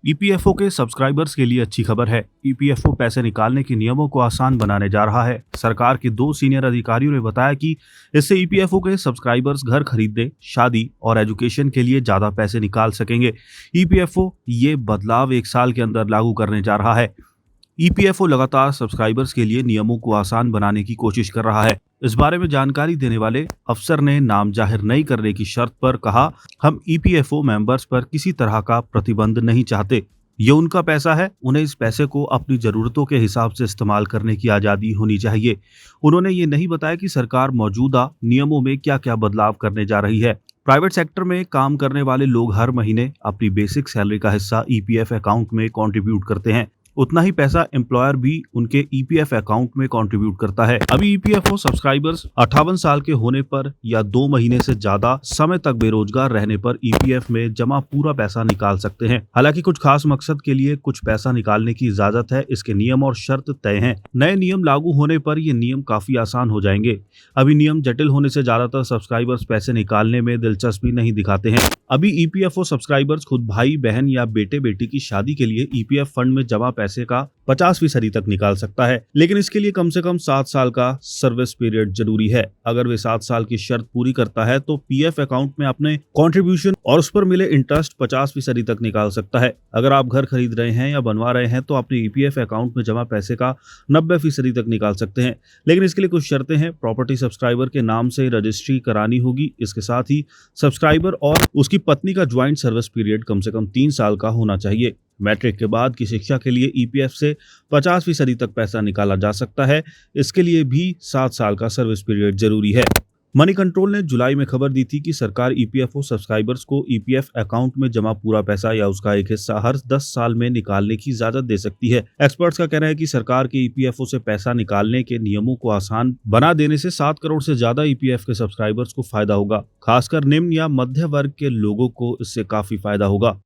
EPFO के subscribers के लिए अच्छी खबर है। ईपीएफओ पैसे निकालने के नियमों को आसान बनाने जा रहा है। सरकार के 2 सीनियर अधिकारियों ने बताया कि इससे ईपीएफओ के सब्सक्राइबर्स घर खरीदने, शादी और एजुकेशन के लिए ज्यादा पैसे निकाल सकेंगे। ईपीएफओ ये बदलाव 1 साल के अंदर लागू करने जा रहा है। ईपीएफओ लगातार सब्सक्राइबर्स के लिए नियमों को आसान बनाने की कोशिश कर रहा है। इस बारे में जानकारी देने वाले अफसर ने नाम जाहिर नहीं करने की शर्त पर कहा, हम ईपीएफओ मेंबर्स पर किसी तरह का प्रतिबंध नहीं चाहते। ये उनका पैसा है, उन्हें इस पैसे को अपनी जरूरतों के हिसाब से इस्तेमाल करने की आजादी होनी चाहिए। उन्होंने ये नहीं बताया कि सरकार मौजूदा नियमों में क्या क्या बदलाव करने जा रही है। प्राइवेट सेक्टर में काम करने वाले लोग हर महीने अपनी बेसिक सैलरी का हिस्सा ईपीएफ अकाउंट में कंट्रीब्यूट करते हैं। उतना ही पैसा एम्प्लॉयर भी उनके ईपीएफ अकाउंट में कंट्रीब्यूट करता है। अभी ईपीएफओ सब्सक्राइबर्स 58 साल के होने पर या 2 महीने से ज्यादा समय तक बेरोजगार रहने पर ईपीएफ में जमा पूरा पैसा निकाल सकते हैं। हालांकि कुछ खास मकसद के लिए कुछ पैसा निकालने की इजाजत है। इसके नियम और शर्त तय हैं। नए नियम लागू होने पर ये नियम काफी आसान हो जाएंगे। अभी नियम जटिल होने से ज्यादातर सब्सक्राइबर्स पैसे निकालने में दिलचस्पी नहीं दिखाते हैं। अभी ईपीएफओ सब्सक्राइबर्स खुद भाई बहन या बेटे बेटी की शादी के लिए ईपीएफ फंड में जमा पैसे का 50% तक निकाल सकता है, लेकिन इसके लिए कम से कम 7 साल का सर्विस पीरियड जरूरी है। अगर वे 7 साल की शर्त पूरी करता है तो पीएफ अकाउंट में अपने कंट्रीब्यूशन और उस पर मिले इंटरेस्ट 50% तक निकाल सकता है। अगर आप घर खरीद रहे हैं या बनवा रहे हैं तो अपने ईपीएफ अकाउंट में जमा पैसे का 90% तक निकाल सकते हैं, लेकिन इसके लिए कुछ शर्तें हैं। प्रॉपर्टी सब्सक्राइबर के नाम से रजिस्ट्री करानी होगी। इसके साथ ही सब्सक्राइबर और उसकी पत्नी का ज्वाइंट सर्विस पीरियड कम से कम 3 साल का होना चाहिए। मैट्रिक के बाद की शिक्षा के लिए ईपीएफ से 50% तक पैसा निकाला जा सकता है। इसके लिए भी 7 साल का सर्विस पीरियड जरूरी है। मनी कंट्रोल ने जुलाई में खबर दी थी कि सरकार ईपीएफओ सब्सक्राइबर्स को ईपीएफ अकाउंट में जमा पूरा पैसा या उसका एक हिस्सा हर 10 साल में निकालने की इजाजत दे सकती है। एक्सपर्ट्स का कहना है कि सरकार के ईपीएफओ से पैसा निकालने के नियमों को आसान बना देने से 7 करोड़ से ज्यादा ईपीएफ के सब्सक्राइबर्स को फायदा होगा। खासकर निम्न या मध्य वर्ग के लोगों को इससे काफी फायदा होगा।